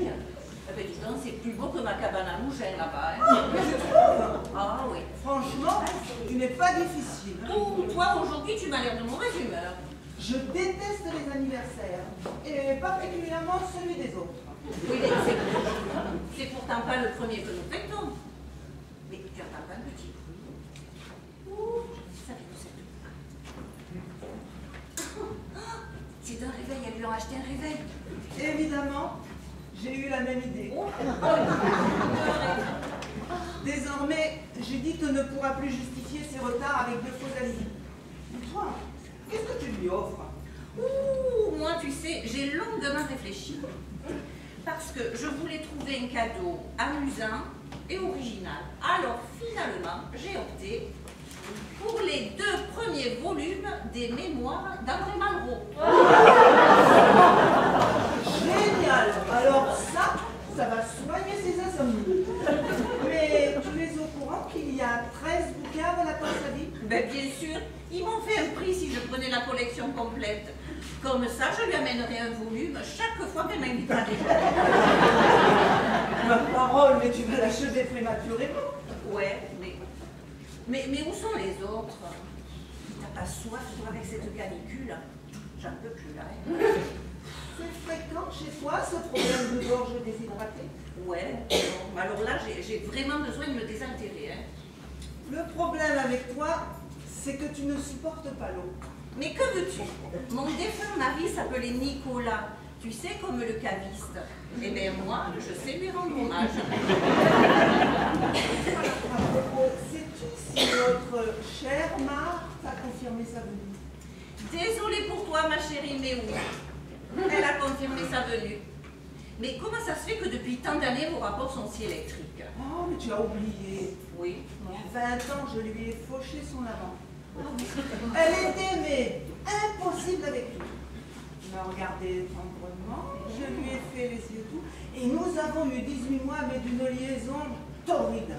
magnifique. Eh ben, dis donc, c'est plus beau que ma cabane à mougins là-bas. Hein. Tu trouves? Ah oui. Franchement, tu n'es pas difficile. Toi, aujourd'hui, tu m'as l'air de mauvaise humeur. Je déteste les anniversaires, et particulièrement celui des autres. Oui, mais c'est pourtant pas le premier que nous fêtons. Mais tu entends pas un petit bruit? Ouh, ça fait que c'est un réveil, elles lui ont acheté un réveil. Évidemment, j'ai eu la même idée. Oh. Désormais, Judith ne pourra plus justifier ses retards avec de faux alibis. Et toi, qu'est-ce que tu lui offres? Ouh, moi, tu sais, j'ai longuement réfléchi. Parce que je voulais trouver un cadeau amusant et original. Alors, finalement, j'ai opté pour les 2 premiers volumes des mémoires d'André Malraux. Génial! Alors ça va soigner ses insomnies. Mais tu es au courant qu'il y a 13 bouquins de la vie? Ben, bien sûr, ils m'ont fait un prix si je prenais la collection complète. Comme ça, je lui amènerai un volume chaque fois qu'elle m'invitera à déjeuner. Ma parole, mais tu vas l'achever prématurément. Ouais, mais où sont les autres? T'as pas soif, toi, avec cette canicule? J'en peux plus, là. Hein. C'est fréquent chez toi, ce problème de gorge déshydratée? Ouais, bon, alors là, j'ai vraiment besoin de me désaltérer. Hein. Le problème avec toi, c'est que tu ne supportes pas l'eau. Mais que veux-tu? Mon défunt mari s'appelait Nicolas, tu sais, comme le caviste. Eh bien, moi, je sais lui rendre hommage. À propos, sais-tu si notre chère Marthe a confirmé sa venue? Désolée pour toi, ma chérie, mais oui. Elle a confirmé sa venue. Mais comment ça se fait que depuis tant d'années, vos rapports sont si électriques? Oh, mais tu as oublié. Oui. Il y a 20 ans, je lui ai fauché son amant. Elle était, mais impossible avec lui. Je l'ai regardé tendrement, je lui ai fait les yeux doux, et nous avons eu 18 mois, mais d'une liaison torride.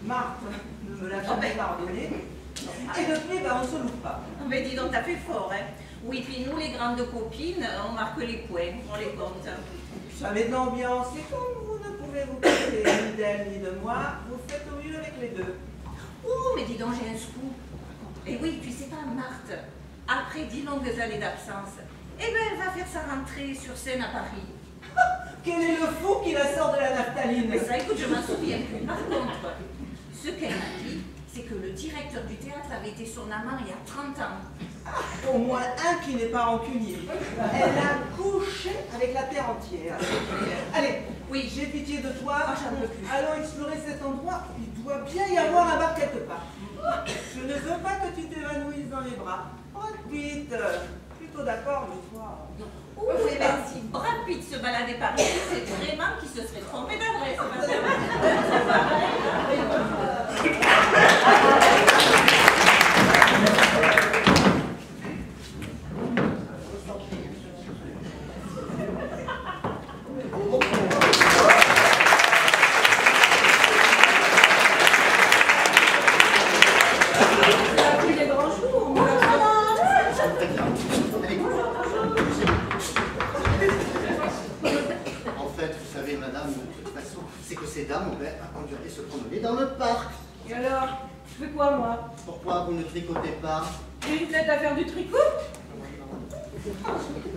Marthe ne me l'a jamais pardonné, et depuis, ben, on ne se loupe pas. Mais dis donc, t'as fait fort, hein? Oui, puis nous, les grandes copines, on marque les points, on les compte. Vous savez de l'ambiance, et comme vous ne pouvez vous passer ni d'elle ni de moi, vous faites au mieux avec les deux. Oh, mais dis donc, j'ai un scoop. Et oui, tu sais pas, Marthe, après 10 longues années d'absence, eh ben, elle va faire sa rentrée sur scène à Paris. Quel est le fou qui la sort de la naphtaline? Mais ça, écoute, je m'en souviens plus. Par contre, ce qu'elle m'a dit, c'est que le directeur du théâtre avait été son amant il y a 30 ans. Au moins un qui n'est pas rancunier. Elle a couché avec la terre entière. Allez, oui, j'ai pitié de toi. J'en peux plus. Allons explorer cet endroit. Il doit bien y avoir un bar quelque part. Je ne veux pas que tu t'évanouisses dans les bras. Brad Pitt, plutôt d'accord, mais toi... Oui, ben, si Brad Pitt se baladait par ici, c'est vraiment qu'il se serait trompé d'adresse. Se promener dans le parc. Et alors, je fais quoi, moi? Pourquoi vous ne tricotez pas? J'ai une tête à faire du tricot?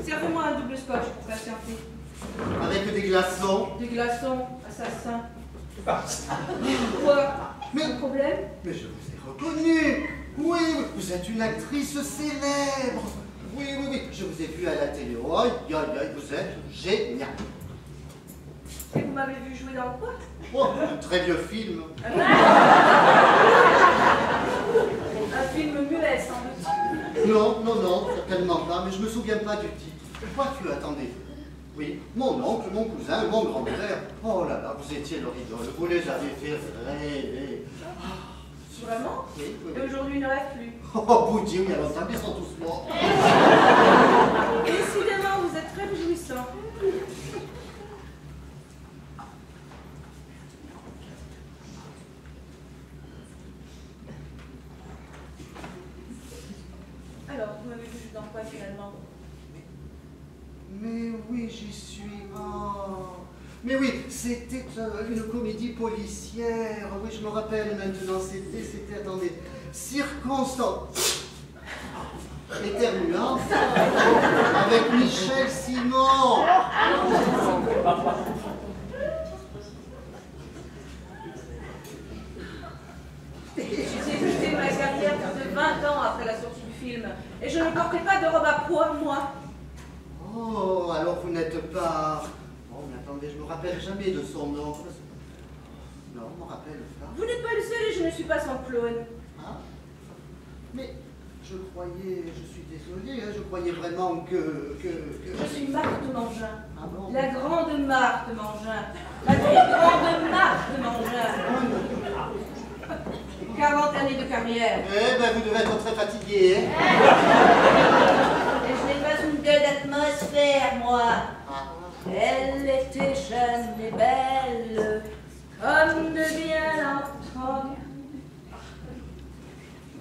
Servez-moi un double scotch pour patienter. Avec des glaçons. Des glaçons, assassin. Quoi? Mais un problème? Mais je vous ai reconnu. Oui, vous êtes une actrice célèbre. Oui, je vous ai vu à la télé. Oh, vous êtes génial. Et vous m'avez vu jouer dans quoi? Oh, un très vieux film. Un film muet, sans doute. Non, certainement pas, mais je me souviens pas du titre. Quoique, attendez. Oui, mon oncle, mon cousin, mon grand-père. Oh là là, vous étiez leur idole, vous les avez fait rêver. Vraiment? Oui. Et aujourd'hui, il ne rêve plus. Oh, vous dites, il y a longtemps qu'ils sont tous morts. Décidément, vous êtes très réjouissant. Alors, vous m'avez vu dans quoi finalement? Mais oui, j'y suis. Oh, Mais oui, c'était une comédie policière. Oui, je me rappelle maintenant. C'était, attendez, Circonstance éternuante avec Michel Simon. J'ai quitté ma carrière plus de 20 ans après la sortie du film. Et je ne portais pas de robe à pois, moi. Oh, alors vous n'êtes pas... Oh, mais attendez, je me rappelle jamais de son nom. Non, je me rappelle pas. Vous n'êtes pas le seul et je ne suis pas son clone. Ah, mais je croyais, je suis désolé, hein, je croyais vraiment que... Je suis Marthe Mangin. Ah bon? La grande Marthe Mangin. La très grande Marthe Mangin. 40 années de carrière. Eh ben, vous devez être très fatigué, hein? Et je n'ai pas une gueule d'atmosphère, moi. Ah. Elle était jeune et belle, comme de bien l'entendre.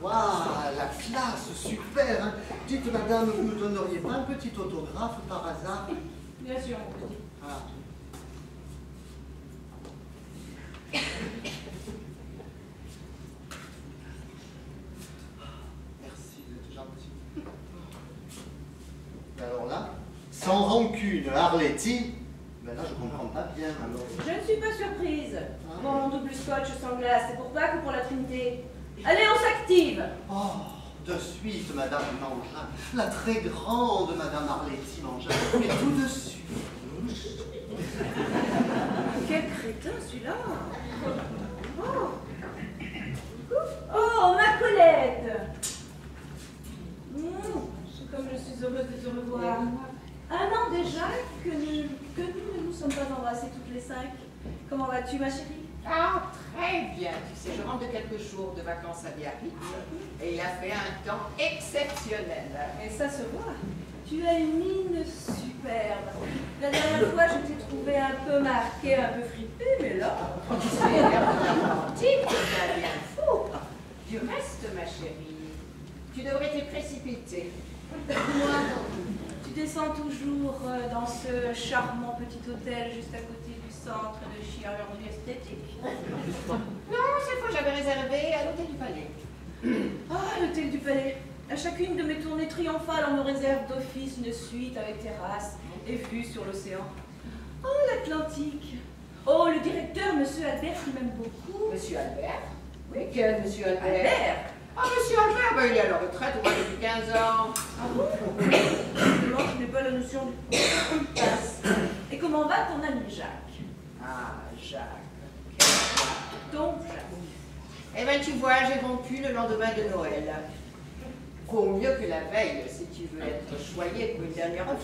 Waouh, la classe, super, hein. Dites, madame, vous ne donneriez pas un petit autographe par hasard? Bien sûr, mon petit. Ah. Merci, vous êtes gentil. Et alors là, sans rancune, Arletty, ben là, je comprends pas bien, alors. Je ne suis pas surprise. Mon double scotch sans glace, c'est pour Pâques ou pour la Trinité? Allez, on s'active. Oh, de suite, madame Mangin, la très grande madame Arletty Mangin, mais tout de suite. Quel crétin celui-là. Oh, ma Colette. Comme je suis heureuse de te revoir. Un an déjà que nous ne nous sommes pas embrassés toutes les 5. Comment vas-tu, ma chérie? Ah, très bien. Tu sais, je rentre de quelques jours de vacances à Biarritz et il a fait un temps exceptionnel. Et ça se voit. Tu as une mine superbe. La dernière fois, je t'ai trouvé un peu marqué, un peu fripé, mais là... Tu sais, l'air de l'Atlantique, c'est bien fou. Du reste, ma chérie, tu devrais te précipiter. Moi, tu descends toujours dans ce charmant petit hôtel juste à côté du centre de chirurgie esthétique. Non, cette fois, j'avais réservé à l'hôtel du Palais. Ah, l'hôtel du Palais. À chacune de mes tournées triomphales, on me réserve d'office une suite avec terrasse et vue sur l'océan. Oh, l'Atlantique. Oh, le directeur, monsieur Albert, qui m'aime beaucoup. Monsieur Albert? Oui, quel monsieur Albert? Albert? Ah, monsieur Albert, ben, il est à la retraite, au moins depuis 15 ans. Ah bon? Moi, je n'ai pas la notion du passe. Et comment va ton ami Jacques? Ah, Jacques. Quel Jacques? Donc, Jacques. Eh bien, tu vois, j'ai rompu le lendemain de Noël. Vaut mieux que la veille, si tu veux être choyé pour une dernière fois.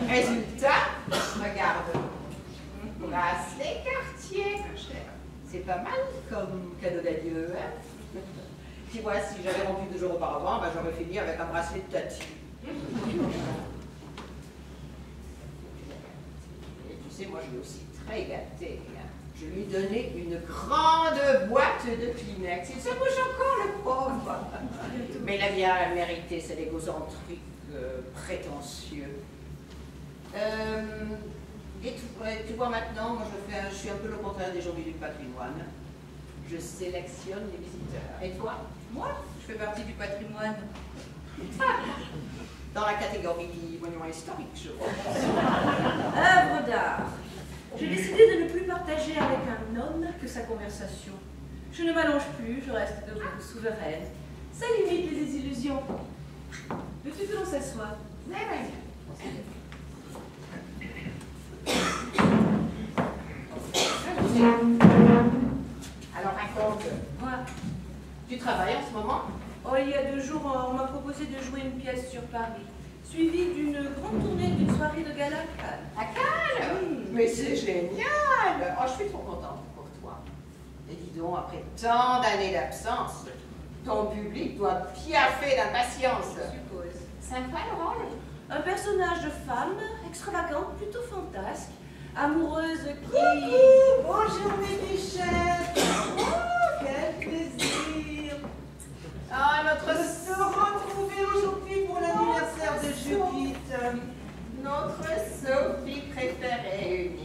Résultat, regarde. Bracelet Cartier, ma chère. C'est pas mal comme cadeau d'adieu, hein? Tu vois, si j'avais rompu 2 jours auparavant, ben, j'aurais fini avec un bracelet de Tati. Et tu sais, moi, je suis aussi très gâtée. Hein. Je lui donnais une grande boîte de Kleenex. Il se bouge encore, le pauvre. Mais il a bien mérité, c'est l'égocentrique prétentieux. Et tu vois maintenant, moi je suis un peu le contraire des journées du patrimoine. Je sélectionne les visiteurs. Et toi? Moi, je fais partie du patrimoine. Dans la catégorie monument historique, je crois. Œuvre d'art. J'ai décidé de ne plus partager avec un homme que sa conversation. Je ne m'allonge plus, je reste debout, souveraine. Ça limite les désillusions. Veux-tu que l'on s'assoie? Alors raconte. Moi. Tu travailles en ce moment? Oh, il y a 2 jours, on m'a proposé de jouer une pièce sur Paris, suivie d'une grande tournée d'une soirée de gala à Cannes. À Cannes? Mais c'est génial! Oh, je suis trop contente pour toi. Et dis donc, après tant d'années d'absence, ton public doit piaffer d'impatience. Je suppose. Sympa le rôle? Un personnage de femme, extravagante, plutôt fantasque, amoureuse qui... Coucou, bonjour mes bichettes. Oh, quel plaisir Ah, notre de se retrouver aujourd'hui pour l'anniversaire de Judith. Notre Sophie préférée,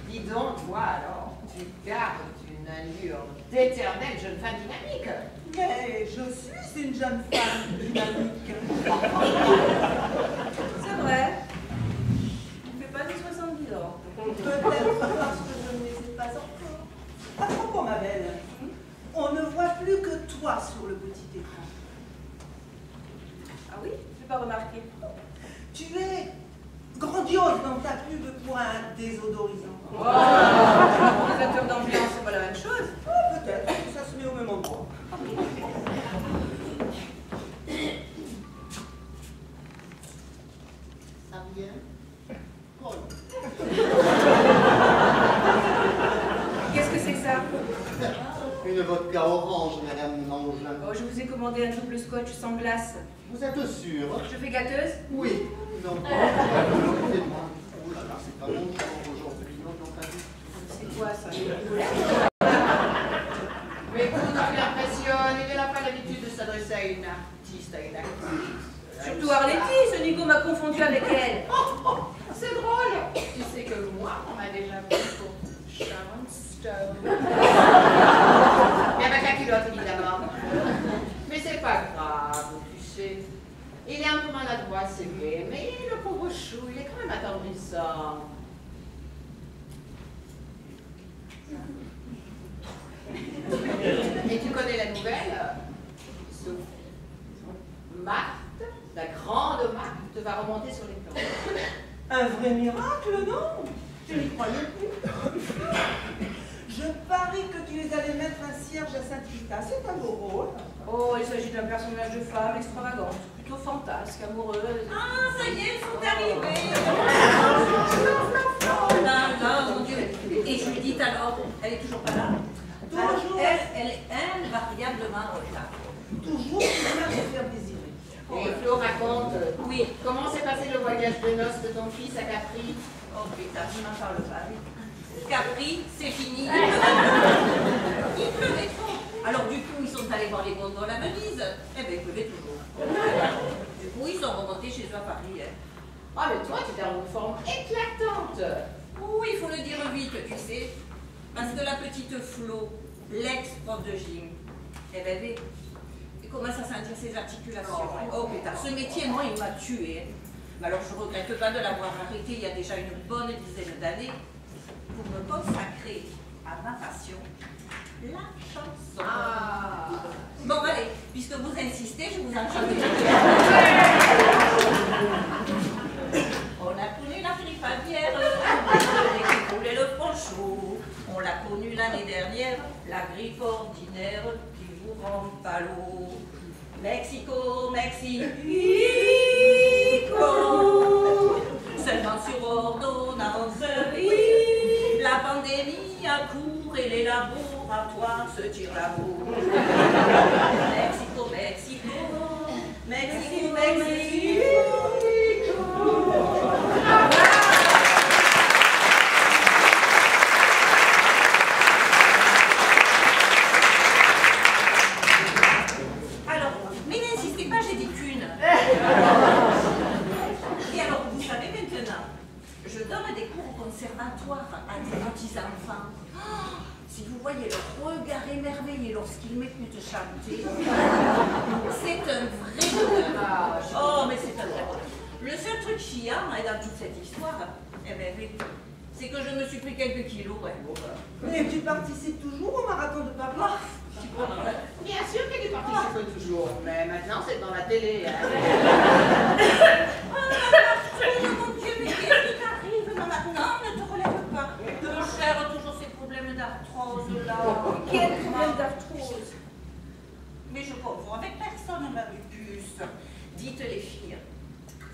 Dis donc, toi alors, tu gardes une allure d'éternelle jeune femme dynamique. Mais je suis une jeune femme dynamique. C'est vrai. On ne fait pas du 70 ans. Peut-être parce que je ne les ai pas encore. À propos, ma belle, on ne voit plus que toi sur le petit écran. Ah oui? Je n'ai pas remarqué. Tu es grandiose dans ta pub pour un désodorisant. Oh, les acteurs d'ambiance, c'est pas la même chose. Oh, peut-être, ça se met au même endroit. Ça vient? Oh. Qu'est-ce que c'est que ça? Une vodka orange, madame Langevin. Oh, je vous ai commandé un double scotch sans glace. Vous êtes sûre? Je fais gâteuse? Oui. Non. Excusez-moi. Oh là là, c'est pas mon genre aujourd'hui. Non, non, pas du tout. C'est quoi ça? Mais vous nous l'impressionne, il n'a pas l'habitude de s'adresser à une artiste, à une actrice. Surtout Arletty, ce Nico m'a confondu avec elle. C'est drôle. Tu sais que moi, on m'a déjà pris pour Sharon Stone. Mais avec la culotte, évidemment. Mais c'est pas grave, tu sais. Il est un peu maladroit, c'est vrai, mais le pauvre chou, il est quand même attendrissant. Et tu connais la nouvelle? Marthe, la grande Marthe, va remonter sur les plans. Un vrai miracle, non? Je n'y croyais plus. Je parie que tu les allais mettre un cierge à Saint-Rita. C'est un beau rôle. Oh, il s'agit d'un personnage de femme extravagante, plutôt fantasque, amoureuse. Ah, ça y est, ils sont arrivés. Oh là là, mon Dieu. Et Judith alors, elle est toujours pas là? Alors, Toujours. elle est invariablement en retard. Toujours bien se faire désirer. Et Flo raconte, Oui. comment s'est passé le voyage de noces de ton fils à Capri? Oh putain, je n'en parle pas. Capri, c'est fini. Il pleuvait trop. Alors du coup, ils sont allés voir les gondoles à Venise. Eh bien, il pleuvait toujours. Du coup, ils sont remontés chez eux à Paris. Ah, mais toi, tu es dans une forme éclatante. Oui, il faut le dire vite, tu sais. Parce que la petite Flo, l'ex-prof de gym, eh ben, il commence à sentir ses articulations. Oh putain, ce métier, moi, il m'a tué. Mais alors, je ne regrette pas de l'avoir arrêté il y a déjà une bonne dizaine d'années pour me consacrer à ma passion, la chanson. Ah. Bon, allez, puisque vous insistez, je vous en chante. On a connu la grippe aviaire, qui coulait le front chaud. On l'a connue l'année dernière, la grippe ordinaire qui vous rend palo. Mexico, Mexico, seulement sur ordonnance, oui. La pandémie a cours et les laboratoires se tirent la bourre. Mexico, Mexico, Mexico, Mexico. Alors, mais n'insistez pas, j'ai dit qu'une. Et alors, vous savez maintenant, je donne des cours au conservatoire à des petits enfants. Oh, si vous voyez leur regard émerveillé lorsqu'ils m'écoutent chanter, c'est un vrai bonheur. Oh, mais c'est un vrai bonheur. Le seul truc chiant dans toute cette histoire, eh ben, c'est que je me suis pris quelques kilos. Ouais. Mais tu participes toujours au marathon de Paris? Bien sûr que tu participes toujours, mais maintenant c'est dans la télé. Hein. Oh, mon Dieu, mais qu'est-ce qui t'arrive? Non, maintenant, ne te relève pas. Mon cher, toujours ces problèmes d'arthrose là. Quel problème d'arthrose? Mais je comprends, avec personne, ma puce. Dites les filles,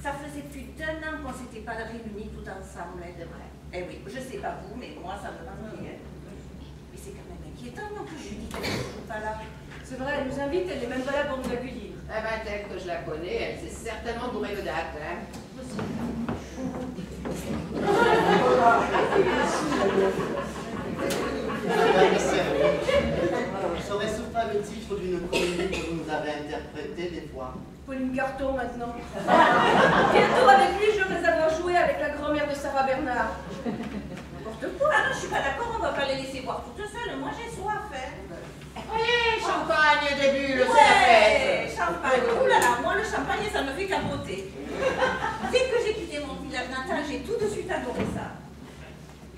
ça faisait plus d'1 an qu'on s'était pas réunis tout ensemble. C'est vrai. Eh oui, je sais pas vous, mais moi ça me manquait. Mais c'est quand même inquiétant, non, que Judith n'est toujours pas là. C'est vrai, elle nous invite, elle n'est même pas là pour nous accueillir. Eh ben, telle que je la connais, elle s'est certainement bourrée de dates. Hein. Serait-ce pas le titre d'une comédie que vous nous avez interprétée des fois? Pauline Carton maintenant. Bientôt avec lui, je vais avoir joué avec la grand-mère de Sarah Bernard.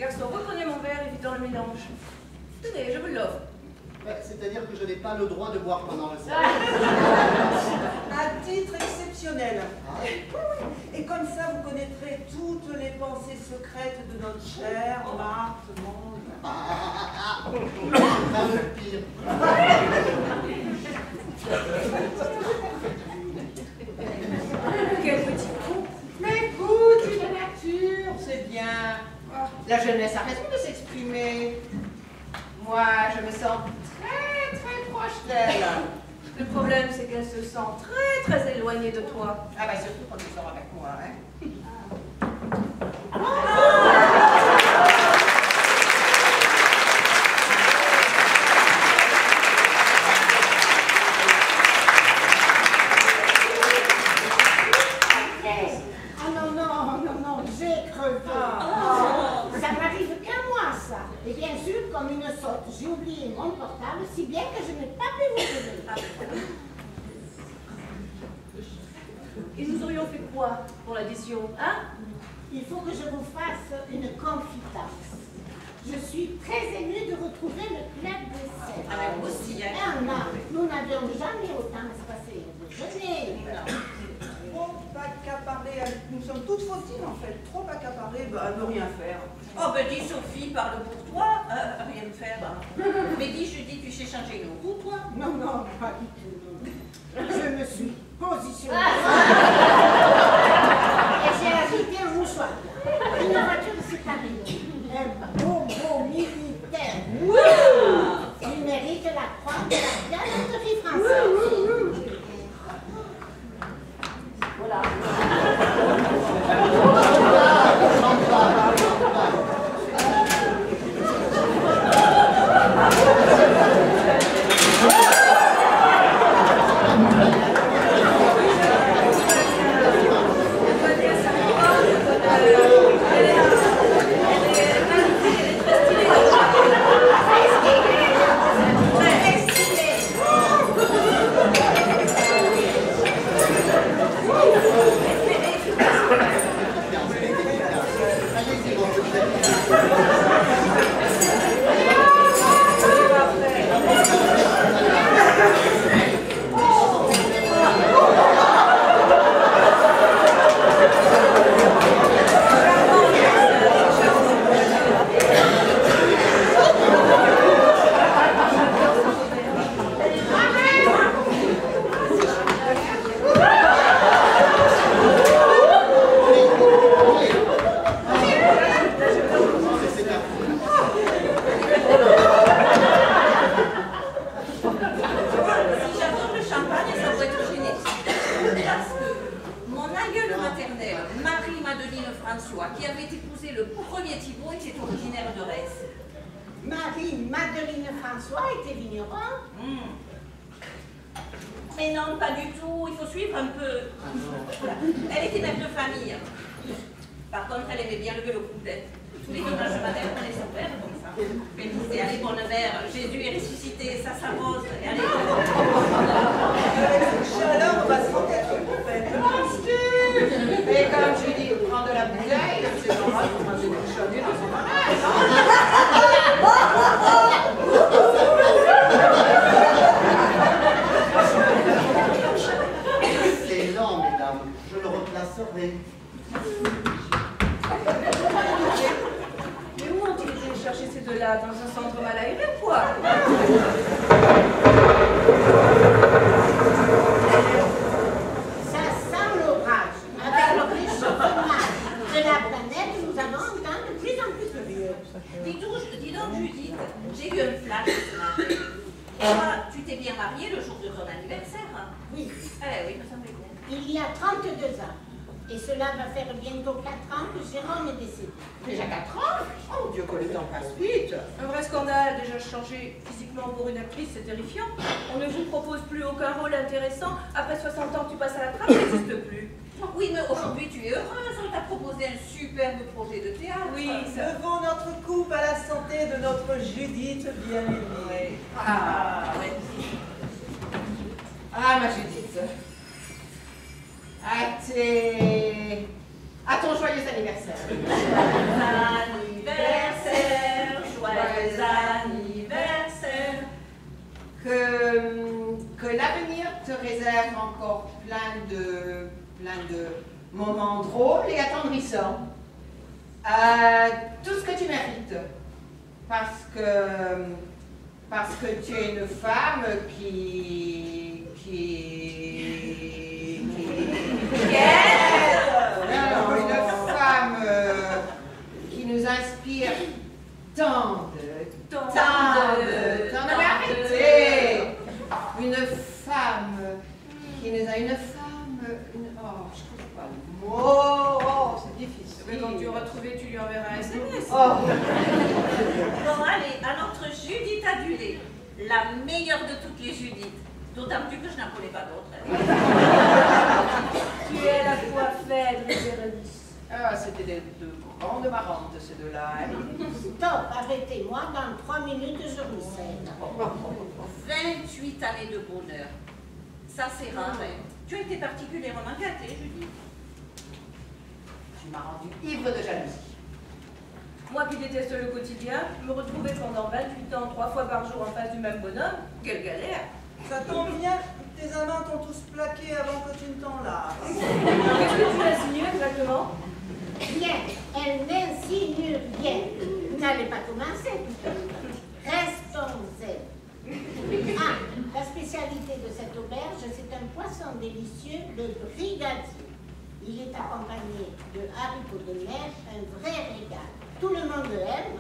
Garçon, reprenez mon verre, évitant le mélange. Tenez, je vous l'offre. C'est-à-dire que je n'ai pas le droit de boire pendant le service. À titre exceptionnel. Et comme ça, vous connaîtrez toutes les pensées secrètes de notre chère Marthe Monde. Pas le pire. Quel petit coup. Mais écoute, c'est la nature, c'est bien. La jeunesse a raison de s'exprimer. Moi, je me sens très, très proche d'elle. Le problème, c'est qu'elle se sent très, très éloignée de toi. Ah bah surtout quand tu sors avec moi, hein. Et bien sûr, comme une sotte, j'ai oublié mon portable, si bien que je n'ai pas pu vous aider. Et nous aurions fait quoi pour l'addition, hein? Il faut que je vous fasse une confidence. Je suis très émue de retrouver le club de scène. Ah, moi aussi, hein. Nous n'avions jamais autant espacé le déjeuner. Trop accaparé, nous sommes toutes fautines en fait. Trop accaparé, bah, ne rien faire. Oh, ben dis Sophie, parle pour toi, rien me faire. Mais dis Judith, tu sais changer nos roues, toi? Non, non, pas du tout. Je me suis positionnée. Et j'ai ajouté un mouchoir. Une voiture de citadine. Un beau militaire. Il mérite la croix de la galanterie française. Voilà. Mais non, pas du tout, il faut suivre un peu. Elle était mère de famille. Par contre, elle aimait bien lever le coup de tête. Tous les dimanches matin, elle prenait son verre comme ça. Elle disait, allez, bonne mère, Jésus est ressuscité, ça s'arrose. Et allez. Avec cette chaleur, on va se rendre en fait. Et comme je dis, prends de la bouteille, c'est normal pour manger une chaudière dans son mariage. C'est lent, mesdames. Je le replacerai. Mais où ont-ils été chercher ces deux-là? Dans un centre mal aéré ou quoi? Ça sent l'orage. Avec le réchauffement de la planète, nous avons un temps de plus en plus vieux. Dis donc, Judith, j'ai eu un flash ce matin. Toi, tu t'es bien mariée le jour de ton anniversaire, hein? Oui, Oui, me semble bien. il y a 32 ans. Et cela va faire bientôt 4 ans que Jérôme est décédé. Déjà 4 ans? Oh Dieu, que le temps passe vite. Un vrai scandale, déjà changé physiquement pour une actrice, c'est terrifiant. On ne vous propose plus aucun rôle intéressant. Après 60 ans, tu passes à la trappe, ça n'existe plus. Oui, mais aujourd'hui, tu es heureuse. On t'a proposé un superbe projet de théâtre. Oui, ça... Levons notre coupe à la santé de notre Judith bien-aimée. Ouais. Ah, ma Judith. À ton joyeux anniversaire. Anniversaire. être encore plein de moments drôles et attendrissants. Tout ce que tu mérites. Parce que tu es une femme qui non, une femme qui nous inspire tant de vérité. Une femme qui nous a oh, je trouve pas le mot. Oh, c'est difficile. Mais quand tu auras trouvé, tu lui enverras un SMS. Oh. Bon, allez, à notre Judith adulée, la meilleure de toutes les Judith. D'autant plus que je n'en connais pas d'autres. Tu es à la fois faible et Bérénice. Ah, c'était de grandes marrantes, ces deux-là. Stop, arrêtez-moi, dans 3 minutes je ruisselle. 28 années de bonheur. Ça, c'est rare, hein. Tu as été particulièrement gâtée, Judith. Tu m'as rendu ivre de jalousie. Moi qui déteste le quotidien, me retrouver pendant 28 ans, 3 fois par jour en face du même bonhomme, quelle galère! Ça tombe bien, tes amants t'ont tous plaqué avant que tu ne t'en laves. Qu'est-ce que tu insinues exactement? Bien, elle n'insinue rien. Vous n'allez pas commencer. Restons-en. Ah, la spécialité de cette auberge, c'est un poisson délicieux, le brigadier. Il est accompagné de haricots de mer, un vrai régal. Tout le monde l'aime.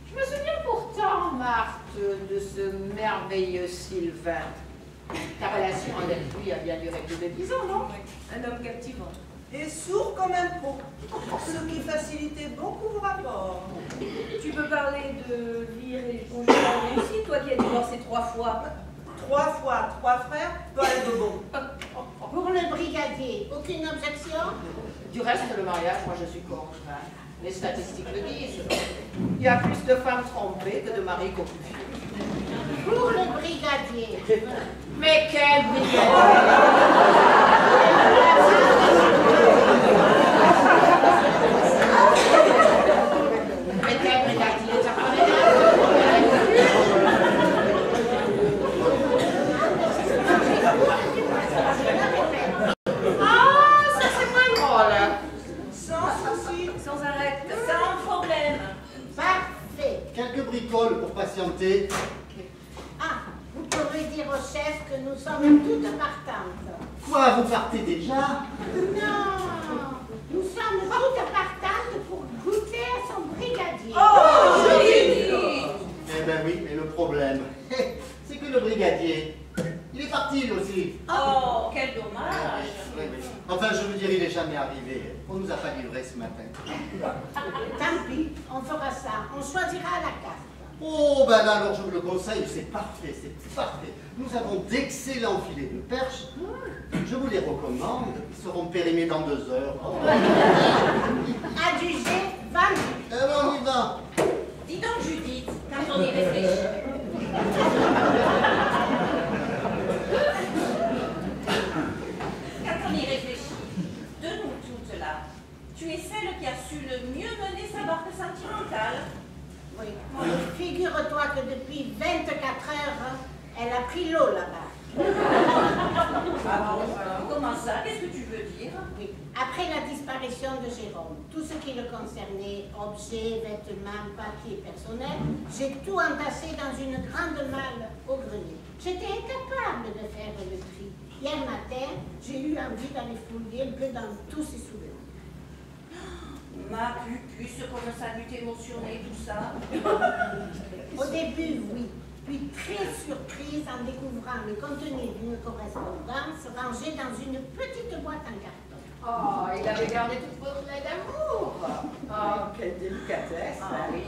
Je me souviens pourtant, Marthe, de ce merveilleux Sylvain. Ta relation avec lui a bien duré plus de 10 ans, non? Un homme captivant. Et sourd comme un pot, ce qui facilitait beaucoup vos rapports. Tu peux parler de vie conjugale aussi, toi qui as divorcé 3 fois. 3 fois, 3 frères, pas de bon. Pour le brigadier, aucune objection? Du reste, le mariage, moi je suis contre. Hein. Les statistiques le disent. Il y a plus de femmes trompées que de maris confus. Pour le brigadier. Mais quel brigadier! Mais quel brigadier, ça connaît là? Ah, ça c'est pas drôle. Sans souci. Sans arrêt. Sans problème. Parfait. Quelques bricoles pour patienter. Ah, vous pourrez dire au chef que nous sommes toutes partantes. Quoi, vous partez déjà? Non, nous sommes toutes partantes pour goûter à son brigadier. Oh, Judith! Eh ben oui, mais le problème, c'est que le brigadier, il est parti lui aussi. Oh, quel dommage. Oui, oui. Enfin, je veux dire, il n'est jamais arrivé. On nous a pas livré ce matin. Tant pis, on fera ça. On choisira la carte. Oh, ben là, alors je vous le conseille, c'est parfait, c'est parfait. Nous avons d'excellents filets de perche. Je vous les recommande. Ils seront périmés dans 2 heures. Adjugé, vendu. Eh ben, on y va. Dis donc, Judith, quand on y réfléchit. Quand on y réfléchit, de nous toutes là, tu es celle qui a su le mieux mener sa barque sentimentale. Oui. Figure-toi que depuis 24 heures, elle a pris l'eau là-bas. Ah bon, comment ça? Qu'est-ce que tu veux dire? Oui. Après la disparition de Jérôme, tout ce qui le concernait, objets, vêtements, papiers personnels, j'ai tout entassé dans une grande malle au grenier. J'étais incapable de faire le tri. Hier matin, j'ai eu envie d'aller fouiller un peu dans tous ces souvenirs. Ma pupuce, comme ça a dû t'émotionner tout ça. Au début, oui. Puis très surprise en découvrant le contenu d'une correspondance rangée dans une petite boîte en carton. Oh, il avait gardé toute votre lettre d'amour. Oh, quelle délicatesse. Ah oui.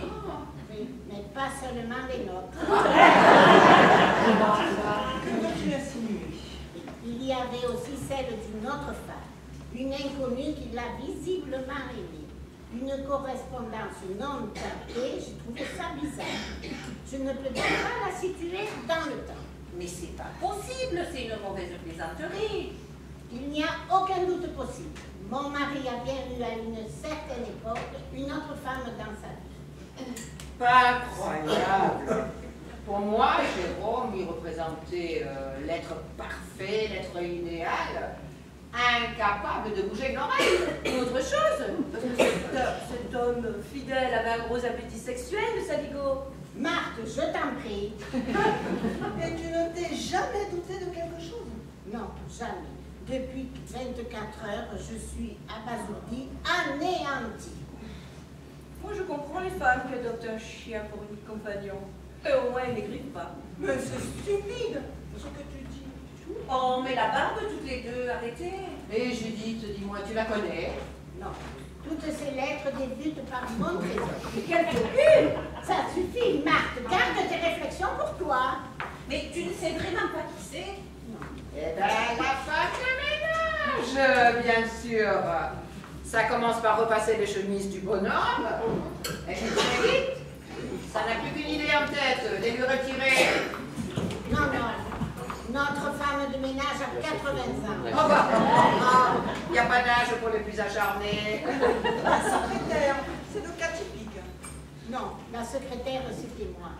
Oui, mais pas seulement les nôtres. Que veux-tu insinuer? Il y avait aussi celle d'une autre femme, une inconnue qui l'a visiblement aimée. Une correspondance non tapée, j'ai trouvé ça bizarre. Je ne peux donc pas la situer dans le temps. Mais c'est pas possible, c'est une mauvaise plaisanterie. Il n'y a aucun doute possible. Mon mari a bien eu à une certaine époque une autre femme dans sa vie. Pas incroyable. Pour moi, Jérôme, il représentait l'être parfait, l'être idéal, incapable de bouger une oreille. Ou autre chose, parce que cet homme fidèle avait un gros appétit sexuel, le saligo. Marthe, je t'en prie. Et tu ne t'es jamais douté de quelque chose? Non, jamais. Depuis 24 heures, je suis abasourdie, anéantie. Moi, je comprends les femmes qui adoptent un chien pour unique compagnon. Et au moins, ils ne grippent pas. Mais c'est stupide, ce que tu dis. Oh, mais la barbe toutes les deux, arrêtez. Et Judith, dis-moi, tu la connais? Non. Toutes ces lettres débutent par mon trésor. Mais quelle calcul! Ça suffit, Marthe. Garde tes réflexions pour toi. Mais tu ne sais vraiment pas qui c'est? Eh bien, la femme de ménage, bien sûr. Ça commence par repasser les chemises du bonhomme. Et puis très vite, ça n'a plus qu'une idée en tête, les lui retirer. Non, non. Notre femme de ménage a 80 ans. Oh bah, il n'y a pas d'âge pour les plus acharnés. La secrétaire, c'est le cas typique. Non, la secrétaire, c'était moi.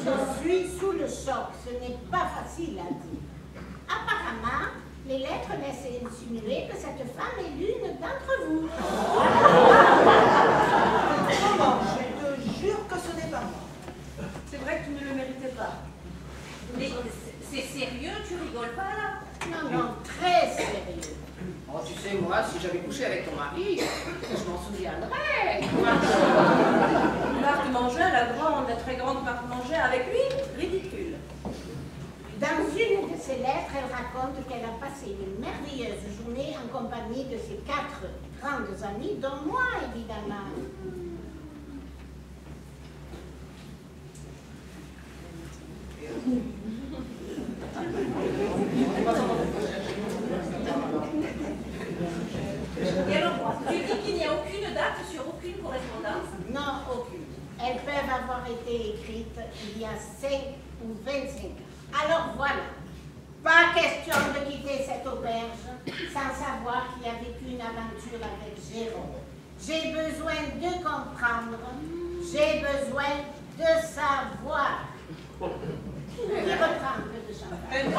Je suis sous le choc. Ce n'est pas facile à dire. Apparemment, les lettres laissent insinuer que cette femme est l'une d'entre vous. Comment? Je te jure que ce n'est pas moi. C'est vrai que tu ne le méritais pas. Mais c'est sérieux, tu rigoles pas là? Non, non, très sérieux. Oh, tu sais, moi, si j'avais couché avec ton mari, je m'en souviendrais. Marthe Mangin, la très grande Marthe Mangin, avec lui, ridicule. Dans une de ses lettres, elle raconte qu'elle a passé une merveilleuse journée en compagnie de ses 4 grandes amies, dont moi, évidemment. Et alors, tu dis qu'il n'y a aucune date sur aucune correspondance? Non, aucune. Elles peuvent avoir été écrites il y a 5 ou 25 ans. Alors voilà, pas question de quitter cette auberge sans savoir qu'il y a vécu une aventure avec Jérôme. J'ai besoin de comprendre, j'ai besoin de savoir. Qui reprend que de champagne?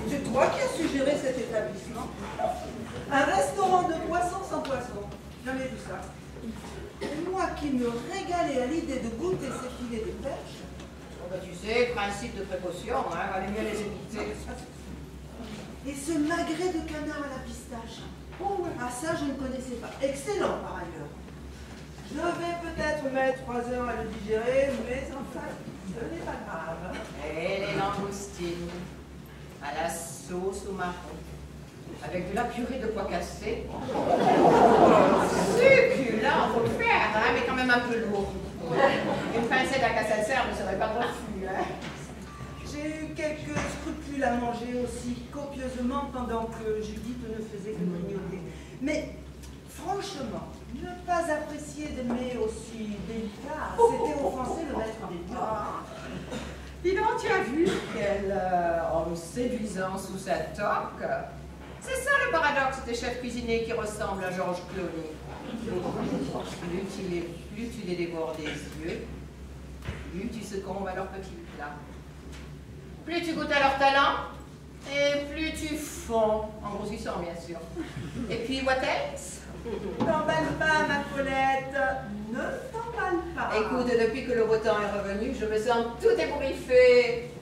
C'est toi qui as suggéré cet établissement. Un restaurant de poisson sans poisson. Jamais vu ça. Moi qui me régalais à l'idée de goûter ces filets de perche. Oh, bah, tu sais, principe de précaution, hein, valait mieux les éviter. Et ce magret de canard à la pistache. Oh, ah ça je ne connaissais pas. Excellent par ailleurs. Je vais peut-être mettre 3 heures à le digérer, mais enfin, ce n'est pas grave. Et les langoustines à la sauce au marron, avec de la purée de pois cassés. Succulent, faut le faire, hein, mais quand même un peu lourd. Une pincée d'Alka-Seltzer ne serait pas de refus. Hein. J'ai eu quelques scrupules à manger aussi copieusement pendant que Judith ne faisait que grignoter. Mais franchement, ne pas apprécier des mets aussi délicats, c'était offenser le maître des dieux. Dis donc, tu as vu quel homme séduisant sous sa toque? C'est ça le paradoxe des chefs cuisiniers qui ressemblent à Georges Clooney. Plus tu les dévores des yeux, plus tu succombes à leurs petits plats. Plus tu goûtes à leur talent, et plus tu fonds, en grossissant bien sûr. Et puis, what else? T'emballe pas, ma Paulette, ne t'emballe pas. Écoute, depuis que le beau temps est revenu, je me sens tout ébouriffé.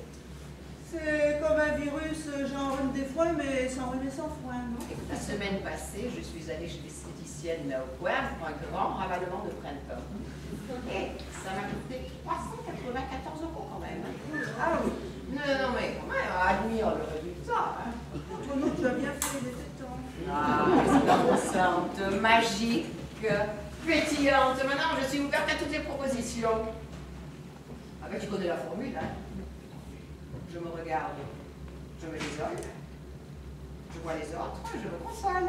C'est comme un virus, genre rhume des foins, mais sans rhume et sans foin, non? La semaine passée, je suis allée chez l'esthéticienne Lauquin pour un grand ravalement de printemps. Et ça m'a coûté 394 € quand même. Ah oui. Non, mais quand même, admire le résultat. Hein. Toi, non, tu as bien fait les tétons. Ah, c'est magique. pétillante. Maintenant, je suis ouverte à toutes les propositions. Ah ben, tu connais la formule, hein? Je me regarde, je me désole. Je vois les autres, je me console.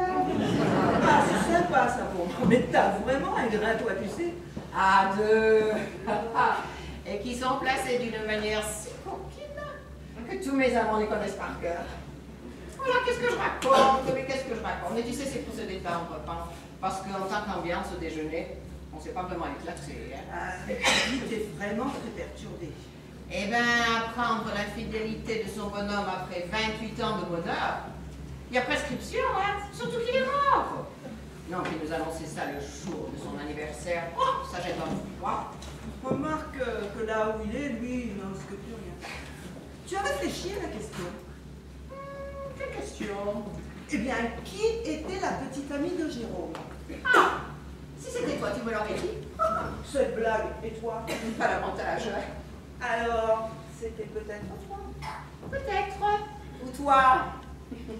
Ah, c'est sympa ça, bon. Mais t'as vraiment un grain, toi, tu sais. À deux. Et qui sont placés d'une manière si coquine que tous mes amants les connaissent par cœur. Voilà, qu'est-ce que je raconte? Mais qu'est-ce que je raconte? Mais tu sais, c'est pour se détendre, hein, parce qu'en tant qu'ambiance au déjeuner, on ne s'est pas vraiment éclaté. Hein. Ah, mais tu es vraiment très perturbée. Eh bien, apprendre la fidélité de son bonhomme après 28 ans de bonheur, il y a prescription, hein, surtout qu'il est mort. Non, puis nous annoncer ça le jour de son anniversaire. Oh, ça jette un froid. Remarque que là où il est, lui, il n'en risque plus rien. Tu as réfléchi à la question? Quelle question? Eh bien, qui était la petite amie de Jérôme? Ah, si c'était toi, tu me l'aurais dit. Cette blague, et toi? Pas davantage. Alors, c'était peut-être toi? Peut-être. Ou toi.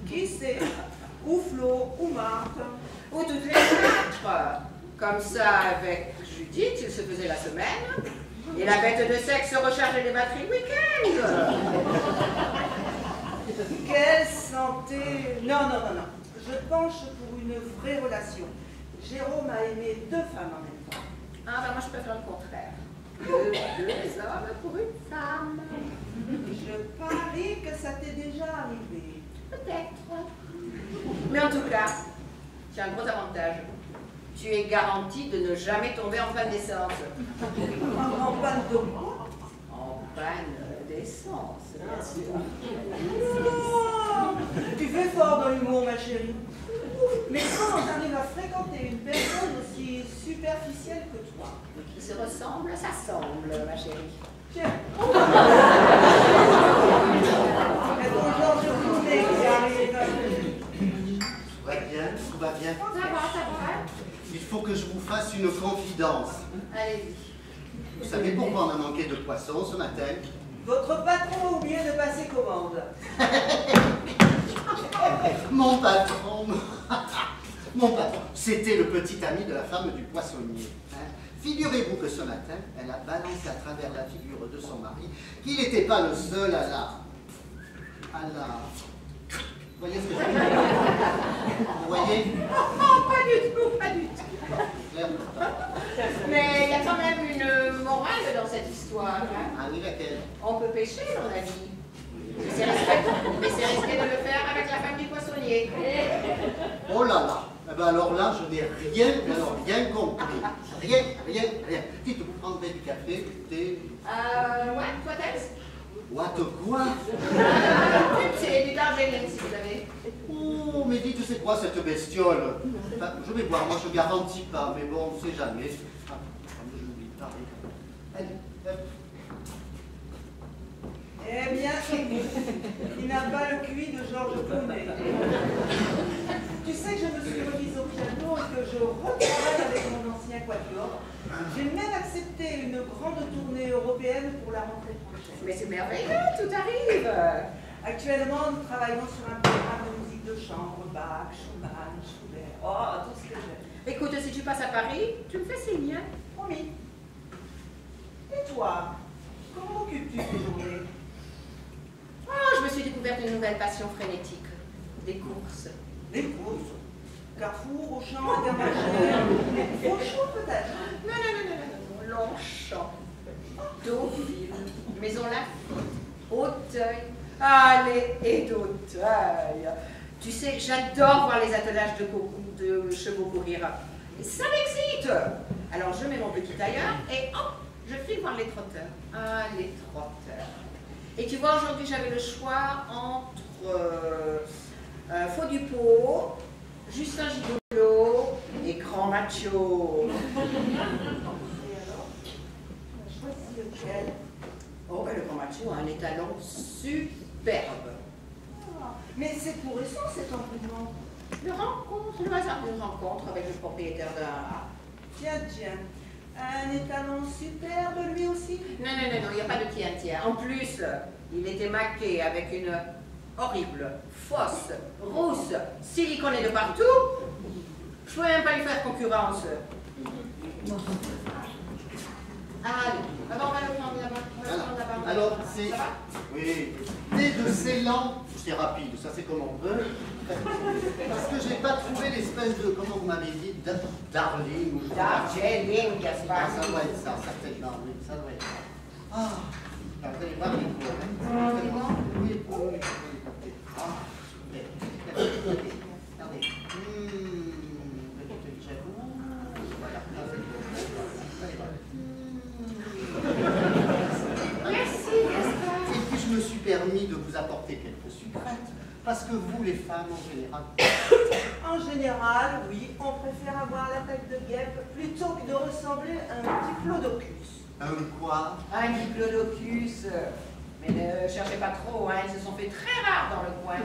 Qui sait? Ou Flo, ou Marthe. Ou toutes les quatre. Comme ça, avec Judith, il se faisait la semaine. Et la bête de sexe rechargeait les batteries le week-end. Quelle santé! Non, non, non, non. Je penche pour une vraie relation. Jérôme a aimé 2 femmes en même temps. Ah, ben moi, je préfère le contraire. 2 hommes pour une femme. Je parie que ça t'est déjà arrivé. Peut-être. Mais en tout cas, tu as un gros avantage. Tu es garanti de ne jamais tomber en panne d'essence. En panne de quoi? En panne d'essence, bien sûr. Oh, tu fais fort dans l'humour, ma chérie. Mais comment j'arrive à fréquenter une personne aussi superficielle que toi? Qui se ressemble, ça semble, ma chérie. Tiens. Et ton genre de journée qui arrive. Tout va bien, tout va bien. Ça va. Il faut que je vous fasse une confidence. Allez-y. Vous savez pourquoi on a manqué de poisson ce matin? Votre patron a oublié de passer commande. Mon patron, mon patron, c'était le petit ami de la femme du poissonnier. Hein. Figurez-vous que ce matin, elle a balancé à travers la figure de son mari qu'il n'était pas le seul à la... Vous voyez ce que je veux dire? Vous voyez? Oh, pas du tout. Mais il y a quand même une morale dans cette histoire. Hein. Ah oui, laquelle? On peut pêcher dans la vie. Mais c'est risqué de le faire avec la femme du poissonnier. Oh là là! Eh ben alors là, je n'ai rien compris. Rien. Dites, vous prendrez du café, du thé? Ouais, toi t'es? What quoi? C'est du darjeeling si vous avez. Oh, mais dites, c'est quoi cette bestiole? Enfin, je vais voir, moi je garantis pas, mais bon, on ne sait jamais. Ah, je l'oublie, pareil. Allez, hop. Eh bien, il n'a pas le QI de Georges Clooney. Tu sais que je me suis remise au piano et que je retravaille avec mon ancien quatuor. J'ai même accepté une grande tournée européenne pour la rentrée prochaine. Mais c'est merveilleux, tout arrive. Actuellement, nous travaillons sur un programme de musique de chambre, Bach, Schumann, Schubert, oh, tout ce que j'aime. Écoute, si tu passes à Paris, tu me fais signe. Promis. Et toi, comment occupes-tu tes journées? Oh, je me suis découverte une nouvelle passion frénétique. Des courses. Des courses? Carrefour, Auchan, Intermarché, Auchan peut-être? Non. Longchamp, Deauville, Maison Lafitte, Auteuil. Allez, et d'Auteuil. Tu sais, j'adore voir les attelages de chevaux courir. Ça m'excite. Alors, je mets mon petit tailleur et hop, je file voir les trotteurs. Ah, les trotteurs. Et tu vois, aujourd'hui, j'avais le choix entre Faux du Pot, Justin Gigolo et Grand Macho. Et alors, tu as choisi lequel? Oh, ben le Grand Macho a un étalon superbe. Ah, mais c'est tout récent cet engouement. Le hasard d'une rencontre avec le propriétaire d'un... Tiens. Un étalon superbe lui aussi? Non, il n'y a pas de tiens. En plus, il était maqué avec une horrible, fausse, rousse, siliconée de partout. Je ne pouvais même pas lui faire concurrence. Allez, alors on va le prendre là-bas. Voilà. Alors, c'est... Oui, thé de Ceylan. C'est rapide, ça c'est comme on veut. Parce que j'ai pas trouvé l'espèce de, comment vous m'avez dit, Darling ou Darjeeling, Ah, Gaspard. ça doit être ça, certainement, oui, ça doit être ça. Ah, là, vous allez voir les cours, hein. Oui, oui. Ah, super. Regardez. Petite jaloux. Voilà, là, c'est bon. Allez, voilà. Merci, Gaspard. Et puis je me suis permis de vous apporter quelques sucrètes, parce que vous, les femmes, en général... En général, oui, on préfère avoir la tête de guêpe plutôt que de ressembler à un diplodocus. Un quoi? Un diplodocus. Mais ne cherchez pas trop, hein, ils se sont fait très rares dans le coin.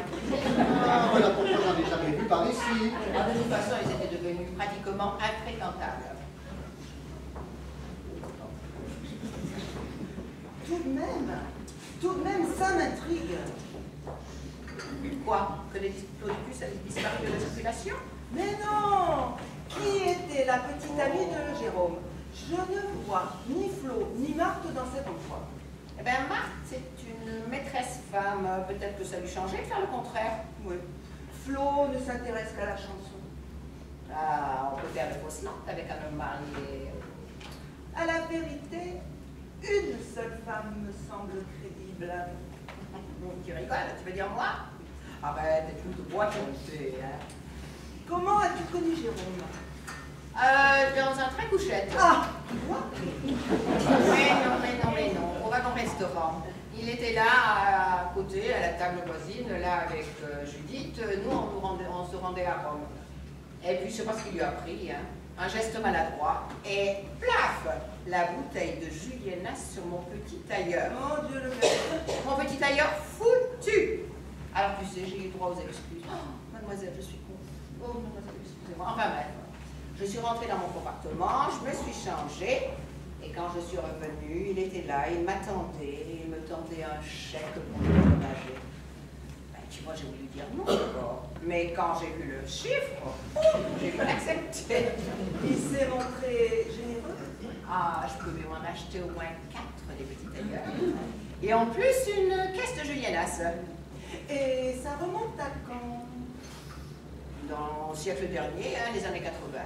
Ah, voilà pourquoi j'en ai jamais vu par ici. Alors, de toute façon, ils étaient devenus pratiquement infréquentables. Tout de même, ça m'intrigue. Quoi? Que les diplodocus avaient disparu de la circulation? Mais non! Qui était la petite amie de Jérôme? Je ne vois ni Flo ni Marthe dans cet endroit. Eh bien, Marthe, c'est une maîtresse femme. Peut-être que ça lui changeait de faire le contraire. Oui. Flo ne s'intéresse qu'à la chanson. Ah, on peut faire de fausses langues avec un homme marié. À la vérité, une seule femme me semble crédible. Tu rigoles, tu veux dire moi? Arrête, t'es toute boîte montée, hein. Comment as-tu connu Jérôme? Dans un train couchette. Ah, moi? Mais non, au wagon restaurant. Il était là, à côté, à la table voisine, là, avec Judith. Nous, on se rendait à Rome. Et puis, je sais pas ce qu'il lui a pris, hein. Un geste maladroit. Et plaf! La bouteille de Julienas sur mon petit tailleur. Mon Dieu le maître. Mon petit tailleur foutu! Alors, tu sais, j'ai eu droit aux excuses. Oh, mademoiselle, je suis con. Oh, mademoiselle, excusez-moi. Enfin, bref. Je suis rentrée dans mon compartiment, je me suis changée. Et quand je suis revenue, il était là, il m'attendait, il me tendait un chèque pour me dédommager. Ben, tu vois, j'ai voulu dire non d'abord. Mais quand j'ai vu le chiffre, j'ai pu l'accepter. Il s'est montré généreux. Ah, je pouvais m'en acheter au moins 4 des petits tailleurs. Et en plus, une caisse de Julienas. Et ça remonte à quand? Dans le siècle dernier, hein, les années 80.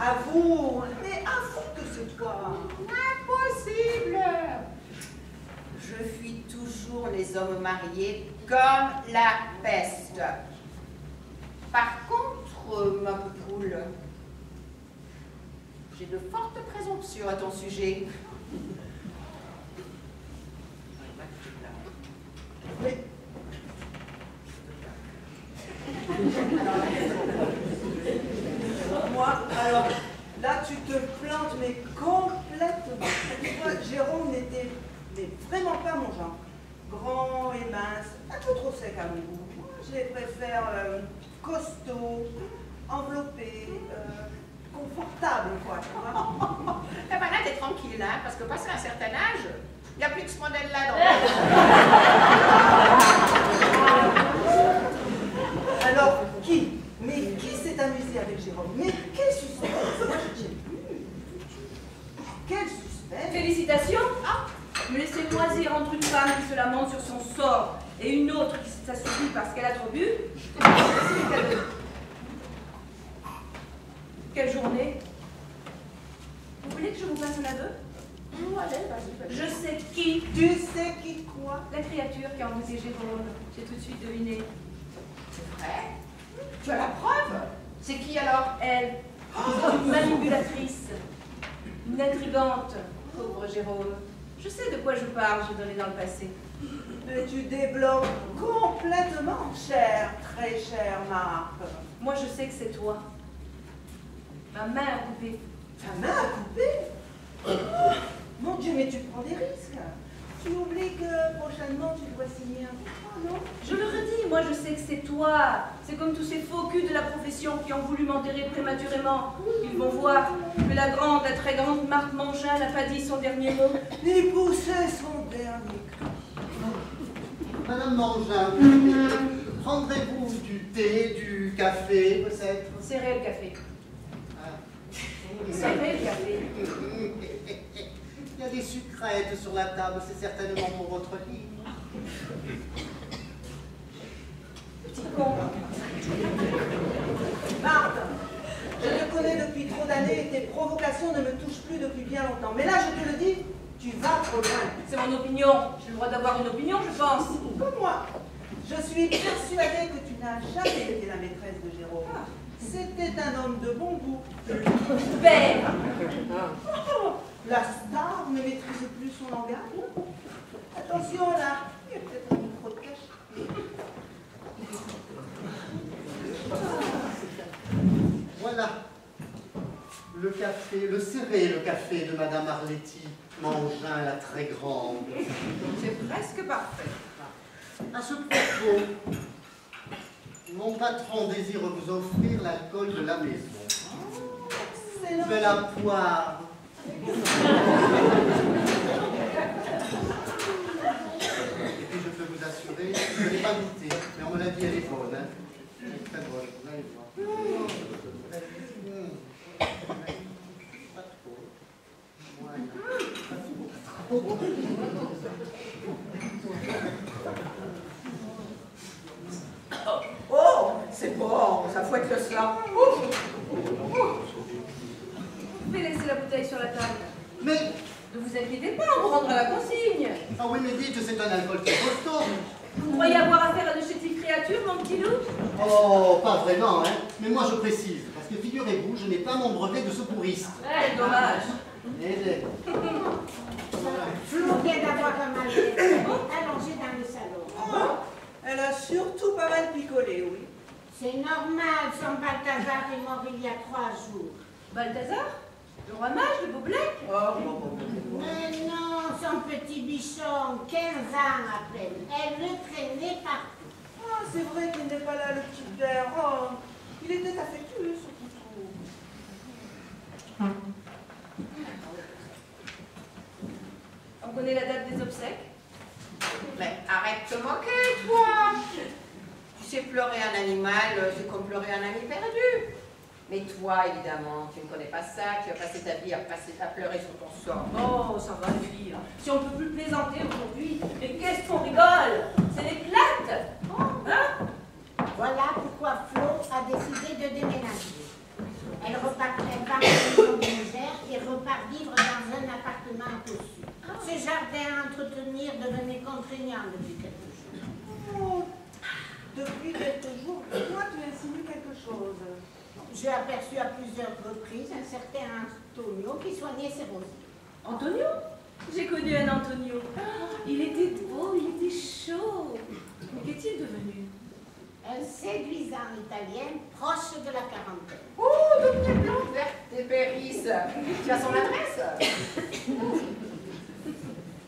Avoue, mais avoue que c'est toi. Impossible! Je fuis toujours les hommes mariés comme la peste. Par contre, ma poule, j'ai de fortes présomptions à ton sujet. Mais... Moi, alors, là, tu te plantes, mais complètement. Tu vois, Jérôme n'était vraiment pas mon genre. Grand et mince, un peu trop sec à mon goût. Moi, je les préfère costauds, enveloppés, confortables, quoi, tu vois. Eh ben là, t'es tranquille, hein, parce que passé un certain âge, il n'y a plus que ce modèle-là dans le Alors, qui? Mais qui s'est amusé avec Jérôme? Mais quel suspense! Moi, je n'ai plus. Quel suspense! Félicitations. Me laisser moisir entre une femme qui se lamente sur son sort et une autre qui s'assoupit parce qu'elle a trop bu. Quelle journée? Vous voulez que je vous passe un aveu? Allez, vas-y. Je sais qui. Tu sais qui quoi? La créature qui a embêté Jérôme. J'ai tout de suite deviné. C'est vrai? Tu as la preuve? C'est qui alors? Elle, une manipulatrice, une intrigante, pauvre Jérôme. Je sais de quoi je parle, j'ai donné dans le passé. Mais tu débloques complètement, chère, très chère Marthe. Moi, je sais que c'est toi. Ma main a coupé. Ta main a coupé? Mon Dieu, mais tu prends des risques. Tu oublies que prochainement tu dois signer un contrat, non? Je le redis, moi je sais que c'est toi. C'est comme tous ces faux culs de la profession qui ont voulu m'enterrer prématurément. Ils vont voir que la très grande Marthe Mangin n'a pas dit son dernier mot. Il poussait son dernier cri. Madame Mangin, prendrez-vous du thé, du café, peut-être? C'est réel café. Ah. Servez le café. Il y a des sucrètes sur la table, c'est certainement pour votre livre. Petit con. Marthe, je te connais depuis trop d'années et tes provocations ne me touchent plus depuis bien longtemps. Mais là, je te le dis, tu vas trop loin. C'est mon opinion. J'ai le droit d'avoir une opinion, je pense. Comme moi, je suis persuadée que tu n'as jamais été la maîtresse de Jérôme. C'était un homme de bon goût. Père. Oh, la star ne maîtrise plus son langage. Attention là, il y a peut-être un micro de cache. Voilà. Le café, le serré, le café de Madame Arletty, Mangin la très grande. C'est presque parfait. À ce propos, mon patron désire vous offrir l'alcool de la maison. Excellent. De la poire. Et puis je peux vous assurer, je ne l'ai pas goûté, mais on me l'a dit, elle est bonne. Hein. Elle est très bonne, vous allez voir. Pas trop. Voilà. Pas trop. Oh, c'est bon, ça fouette le sang. Vous pouvez laisser la bouteille sur la table. Mais, Ne vous inquiétez pas, on vous rendra la consigne. ah oui, mais dites, c'est un alcool très costaud. Vous croyez avoir affaire à de chétives créatures, mon petit loup? Oh, pas vraiment, hein. Mais moi je précise, parce que figurez-vous, je n'ai pas mon brevet de secouriste. Ouais, dommage. Flo vient d'avoir un mal allongé dans le salon. Oh, elle a surtout pas mal picolé, oui. C'est normal, son Balthazar est mort il y a 3 jours. Balthazar? Le roi mage de Beaublec? Mais non, son petit bichon, 15 ans à peine. Elle le traînait partout. Ah, c'est vrai qu'il n'est pas là, le petit père. Oh, il était affectueux, ce couteau. On connaît la date des obsèques? Mais arrête de te moquer, toi. Tu sais, pleurer un animal, c'est comme pleurer un ami perdu. Mais toi, évidemment, tu ne connais pas ça, tu as passé ta vie à pleurer sur ton sort. Oh, ça va, les filles. Si on ne peut plus plaisanter aujourd'hui, mais qu'est-ce qu'on rigole? C'est l'éclate. Hein? Voilà pourquoi Flo a décidé de déménager. Elle va à la maison de Niger et repart vivre dans un appartement à Cossu. Ce jardin à entretenir devenait contraignant depuis quelques jours. Oh, depuis quelques jours, toi, tu insinues quelque chose. J'ai aperçu à plusieurs reprises un certain Antonio qui soignait ses rosiers. Antonio? J'ai connu un Antonio. Il était beau, il était chaud. Mais qu'est-il devenu? Un séduisant italien proche de la quarantaine. Oh, toutes tes plantes vertes et périsses. Tu as son adresse?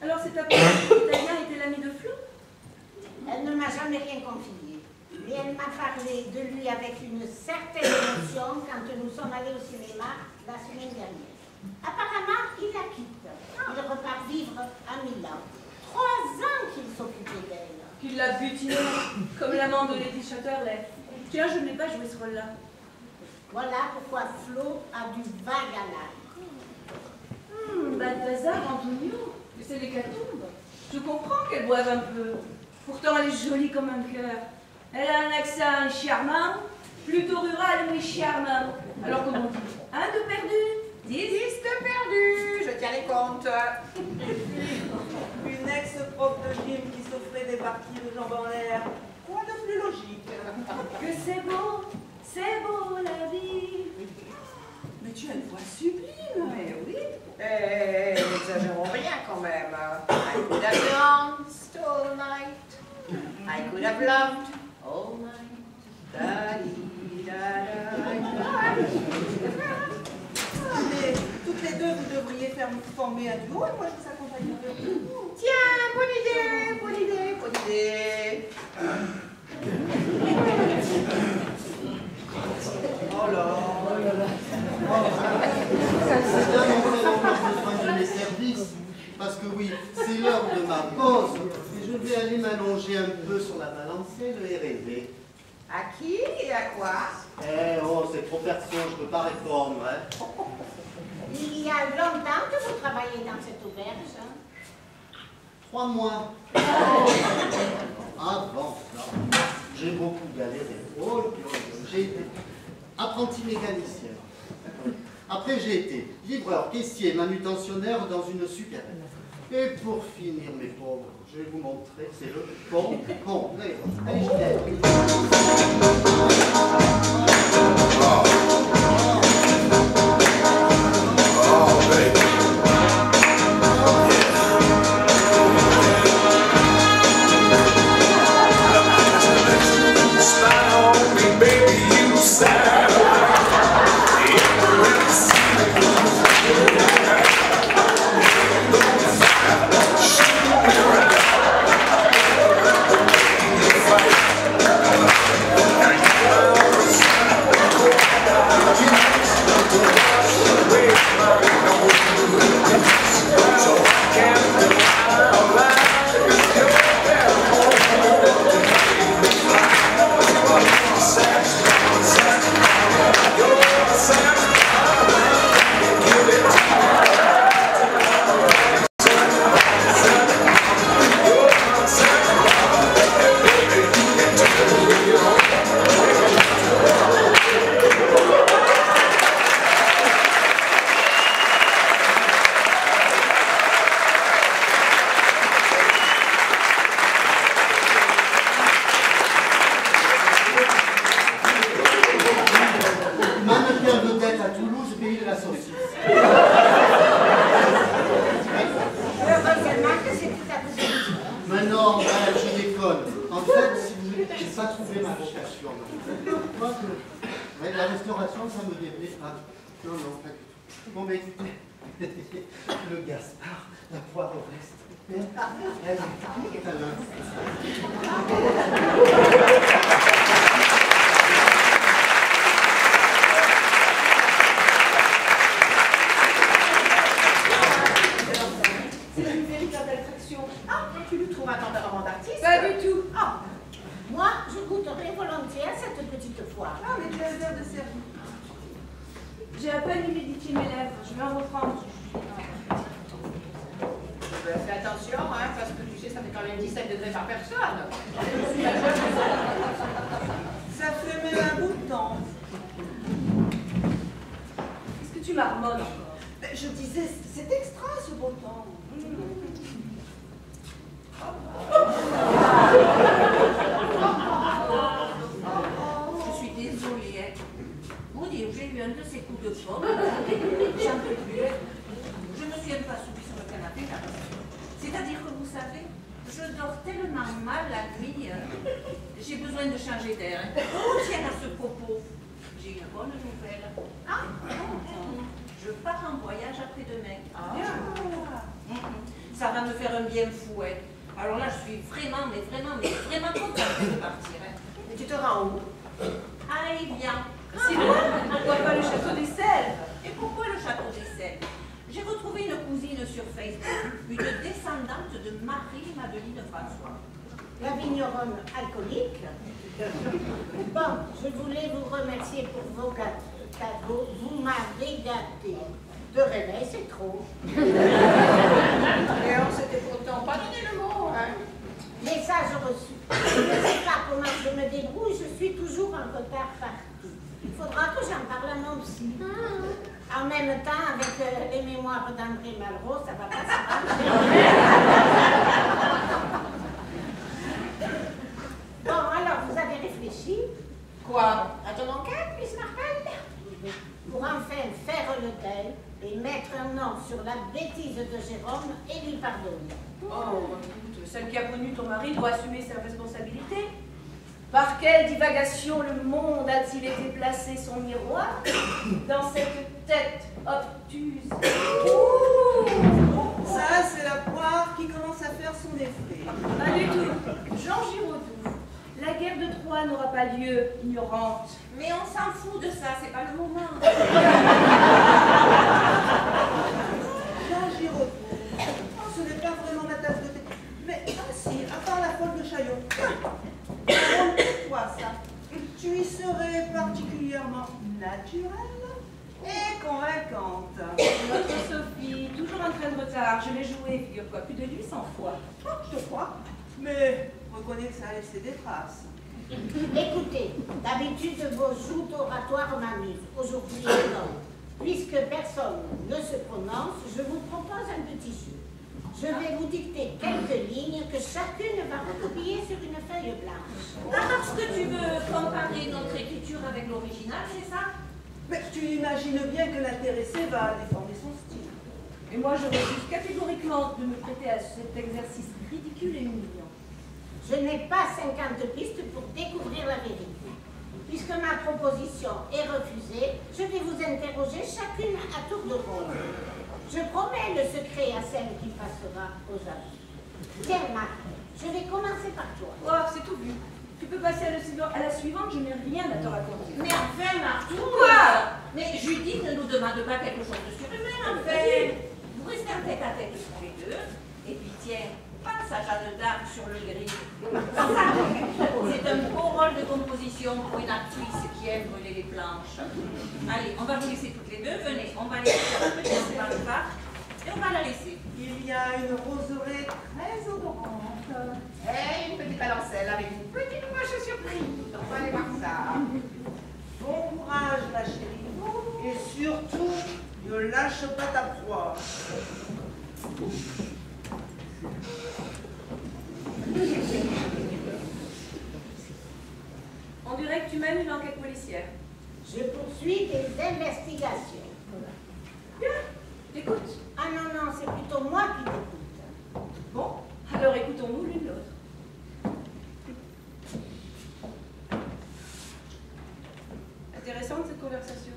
Alors cet apprenti italien était l'ami de Flo? Elle ne m'a jamais rien confié. Mais elle m'a parlé de lui avec une certaine émotion quand nous sommes allés au cinéma la semaine dernière. Apparemment, il la quitte. Il repart vivre à Milan. 3 ans qu'il s'occupait d'elle. Qu'il l'a butiné, comme l'amant de Lady Chatterley. Tiens, je ne l'ai pas joué ce rôle-là. Voilà pourquoi Flo a du vague à l'âme. Balthazar, Antonio, c'est l'hécatombe. Je comprends qu'elle boive un peu. Pourtant, elle est jolie comme un cœur. Elle a un accent charmant, plutôt rural, mais charmant. Alors, comment on dit? Un de perdu? 10 de perdu, je tiens les comptes. Une ex-prof de gym qui s'offrait des parties de jambes en l'air. Quoi de plus logique? Que c'est beau la vie. Mais tu as une voix sublime. Mais oui. N'exagérons rien quand même. I could have danced all night. I could have loved all night. Ah, mais toutes les deux, vous devriez former un duo et moi je vous accompagnerai. Tiens, bonne idée, bonne idée, bonne idée. Oh là là. C'est bien mon prénom que je soigne de mes services. Parce que oui, c'est l'heure de ma pause. Et je vais aller m'allonger un peu sur la balancière et rêver. À qui et à quoi? Eh oh, c'est trop perso, je peux pas répondre, hein. Il y a longtemps que vous travaillez dans cette auberge. Hein? 3 mois. Avant ça, j'ai beaucoup galéré. Oh, j'ai été apprenti mécanicien. Après, j'ai été livreur, caissier, manutentionnaire dans une supérette. Et pour finir, mes pauvres, je vais vous montrer, c'est le pont. Allez, je t'aide. Le Gaspard, la poire au reste. C'est une véritable attraction. Ah, tu lui trouves un tempérament d'artiste? Pas du tout. Ah, moi, je goûterai volontiers à cette petite foire. Ah, mais tu as l'air de servir. J'ai à peine humidifié mes lèvres. Je vais en reprendre. Fais attention, hein, parce que tu sais, ça fait quand même 17 degrés par personne. Ça fait même un bout de temps. Qu'est-ce que tu marmonnes encore? Ben, je disais, c'est extra ce beau temps. Je suis désolée. Hein. Mon Dieu, j'ai eu un de ces coups de pomme. J'en peux plus. Je me suis même pas soupie sur le canapé. C'est-à-dire que vous savez, je dors tellement mal la nuit. J'ai besoin de changer d'air. Oh, tiens à ce propos. J'ai une bonne nouvelle. Ah, je pars en voyage après-demain. Ça va me faire un bien fou. Hein. Alors là, je suis vraiment contente de partir. Hein. Et tu te rends où? Ah, eh bien. C'est loin. Pourquoi pas le château des Selves? Et pourquoi le château des Selves? J'ai retrouvé une cousine sur Facebook, une descendante de Marie-Madeleine François. La vigneronne alcoolique. Bon, je voulais vous remercier pour vos cadeaux. Vous m'avez gâté. De réveil, c'est trop. Et on s'était pourtant pas donné le mot, hein. Message reçu. Je ne sais pas comment je me débrouille, je suis toujours en retard partout. Il faudra que j'en parle à mon psy. En même temps, avec les mémoires d'André Malraux, ça va pas se marcher. Bon, alors, vous avez réfléchi? Quoi? À ton enquête, Miss Marple? Pour enfin faire le deuil et mettre un nom sur la bêtise de Jérôme et lui pardonner. Oh, écoute, celle qui a connu ton mari doit assumer ses responsabilités. Par quelle divagation le monde a-t-il été placé son miroir dans cette tête obtuse? Ça, c'est la poire qui commence à faire son effet. Pas du tout. Jean Giraudoux, la guerre de Troie n'aura pas lieu, ignorante. Mais on s'en fout de ça, c'est pas le moment. Jean Giraudoux. Oh, ce n'est pas vraiment ma tasse de thé. Mais, ah si, à part la folle de Chaillot. C'est toi, ça. naturelle et convaincante. Notre Sophie, toujours en train de retard. Je l'ai joué, figure-toi, plus de 800 fois. Oh, je te crois. Mais reconnais que ça a laissé des traces. Écoutez, d'habitude vos joutes oratoires m'amusent. Aujourd'hui, non. Puisque personne ne se prononce, je vous propose un petit jeu. Je vais vous dicter quelques lignes que chacune va recopier sur une feuille blanche. Ah, parce que tu veux comparer notre écriture avec l'original, c'est ça? Mais tu imagines bien que l'intéressé va déformer son style. Et moi, je refuse catégoriquement de me prêter à cet exercice ridicule et humiliant. Je n'ai pas 50 pistes pour découvrir la vérité. Puisque ma proposition est refusée, je vais vous interroger chacune à tour de rôle. Je promets le secret à celle qui passera aux avis. Tiens, Marc, je vais commencer par toi. Oh, c'est tout vu. Tu peux passer à la suivante, je n'ai rien à te raconter. Mais enfin, Martou, Quoi? Mais Judith ne nous demande pas quelque chose de surhumain, enfin. Vous restez en tête à tête tous les deux, et puis tiens, pense à Jeanne d'Arc sur le gris. C'est un beau rôle de composition pour une actrice qui aime brûler les planches. Allez, on va vous laisser toutes les deux, venez, on va laisser la petite dans le parc, et on va la laisser. Il y a une roseraie très odorante. Et une petite balancelle avec une petite poche surprise. On va aller voir ça. Bon courage, ma chérie. Et surtout, ne lâche pas ta proie. On dirait que tu mènes une enquête policière. Je poursuis des investigations. Bien, t'écoutes. Ah non, non, c'est plutôt moi qui t'écoute. Bon, alors écoutons-nous l'une l'autre. Intéressante cette conversation.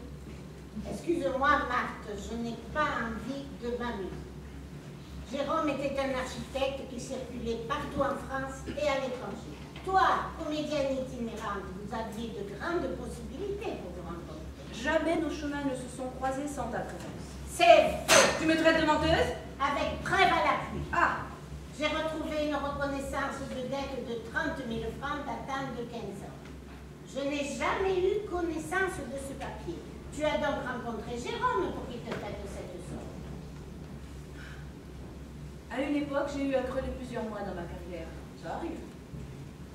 Excuse-moi, Marthe, je n'ai pas envie de m'amuser. Jérôme était un architecte qui circulait partout en France et à l'étranger. Toi, comédienne itinérante, vous aviez de grandes possibilités pour vous rencontrer. Jamais nos chemins ne se sont croisés sans ta présence. C'est faux. Tu me traites de menteuse? Avec preuve à l'appui. Ah, J'ai retrouvé une reconnaissance de dette de 30 000 francs datant de 15 ans. Je n'ai jamais eu connaissance de ce papier. Tu as donc rencontré Jérôme pour qu'il te fasse cette somme. à une époque, j'ai eu à creuser plusieurs mois dans ma carrière. Ça arrive.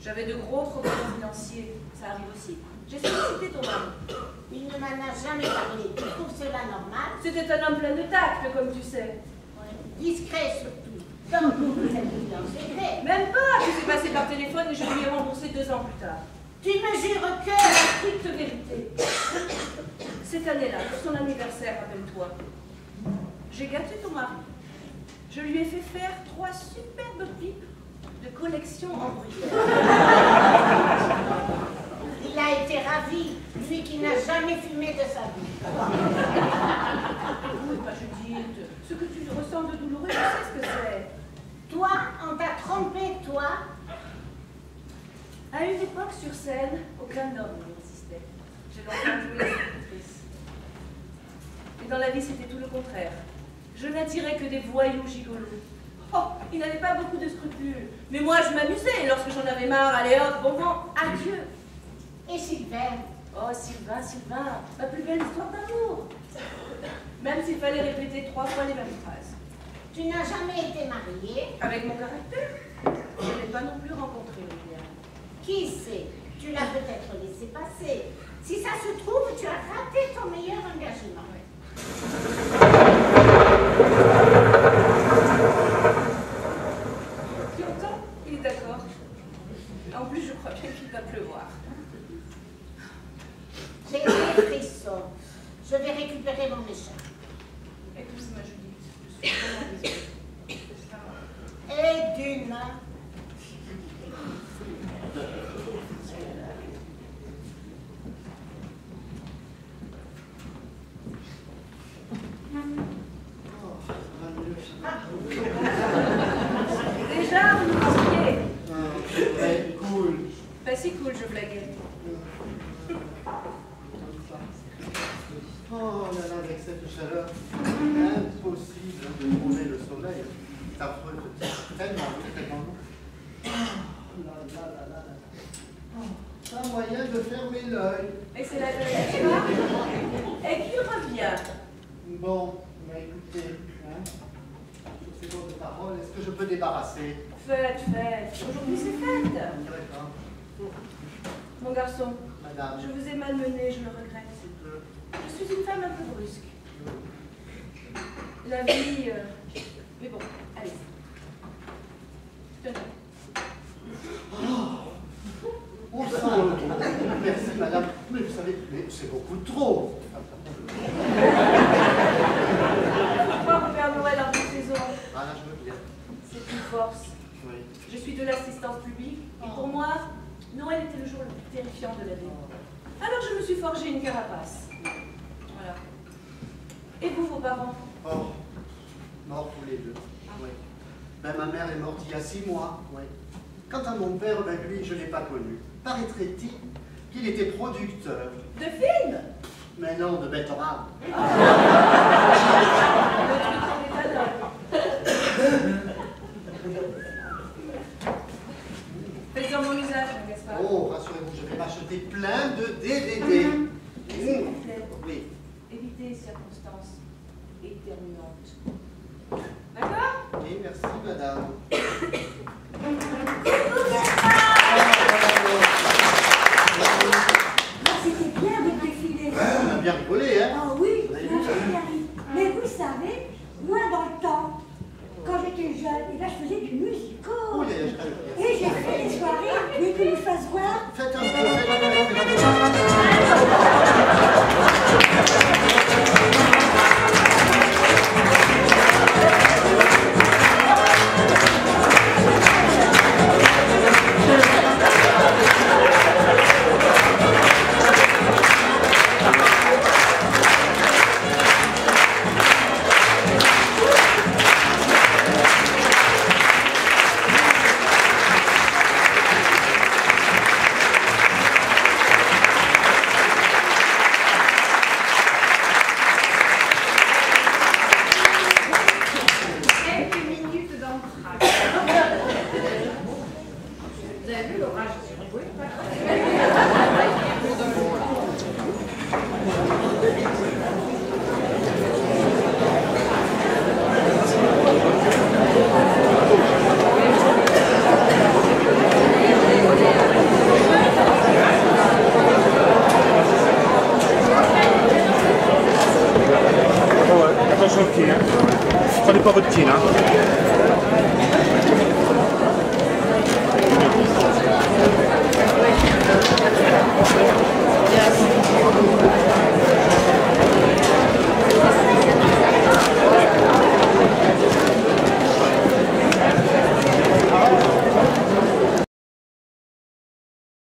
J'avais de gros problèmes financiers. Ça arrive aussi. J'ai sollicité ton mari. Il ne m'en a jamais parlé. Tu trouves cela normal? C'était un homme plein de tact, comme tu sais. Discret surtout. Donc, cette violence secret. Même pas. Tout s'est passé par téléphone et je lui ai remboursé 2 ans plus tard. Tu me jures que... La stricte vérité. Cette année-là, pour son anniversaire, rappelle-toi, j'ai gâté ton mari. Je lui ai fait faire 3 superbes pipes de collection en bruyère. Il a été ravi, lui qui n'a jamais fumé de sa vie. Oui, pas Judith. Ce que tu ressens de douloureux, je sais ce que c'est. Toi, on t'a trompé, toi. À une époque, sur scène, aucun homme n'existait. J'ai longtemps joué la séductrice. Et dans la vie, c'était tout le contraire. Je n'attirais que des voyous gigolos. Oh, ils n'avaient pas beaucoup de scrupules. Mais moi, je m'amusais lorsque j'en avais marre. Allez hop, bon vent, adieu. Et Sylvain? Oh, Sylvain, Sylvain, ma plus belle histoire d'amour. Même s'il fallait répéter 3 fois les mêmes phrases. Tu n'as jamais été mariée? Avec mon caractère, je n'ai pas non plus rencontré Liliane. Qui sait? Tu l'as peut-être laissé passer. Si ça se trouve, tu as raté ton meilleur engagement. Tu entends? Il est d'accord. En plus, je crois bien qu'il va pleuvoir. J'ai des frissons. Je vais récupérer mon écharpe. Écoute-moi, Judith. Je suis vraiment désolée. Et d'une. Déjà, vous nous criez. Ouais, cool. Pas si cool, je blaguais. Oh là là, avec cette chaleur, impossible de trouver le sommeil. C'est affreux, tellement lourd, tellement lourd. Oh là là là là là. Pas moyen de fermer l'œil. Et c'est la dernière fois. Et qui revient? Bon, bah écoutez, hein, sur ces mots de parole, est-ce que je peux débarrasser? Faites. Aujourd'hui c'est fête. D'accord. Mon garçon, Madame. je vous ai malmené, je le regrette. Je suis une femme un peu brusque. La vie... Mais bon, allez. Tenez. Oh, 100 €. Merci, madame. Mais vous savez, mais c'est beaucoup trop. Pourquoi au Père Noël en toute saison? Ah là, je veux bien. C'est une force. Oui. Je suis de l'assistance publique, et pour moi, Noël était le jour le plus terrifiant de l'année. Alors je me suis forgé une carapace. Voilà. Et vous, vos parents? Oh, morts tous les deux. Oui. Ben, ma mère est morte il y a 6 mois. Oui. Quant à mon père, ben, lui, je ne l'ai pas connu. Paraîtrait-il qu'il était producteur. De films? Mais non, de betterave. Le truc en état. Faites-en mon usage, mon Gaspard. Oh, rassurez-vous, je vais m'acheter plein de DVD. S'il vous plaît, Oui. évitez les circonstances éternuantes. D'accord? Oui, merci, madame. C'était bien de défiler. On a bien rigolé, hein? Ah oui, mais vous savez, moi dans le temps, quand j'étais jeune, eh ben, je faisais du musical. Oh, Et j'ai fait des soirées, mais que nous fasse voir. faites un peu. Attention au pied, hein. Prenez pas votre pied, là.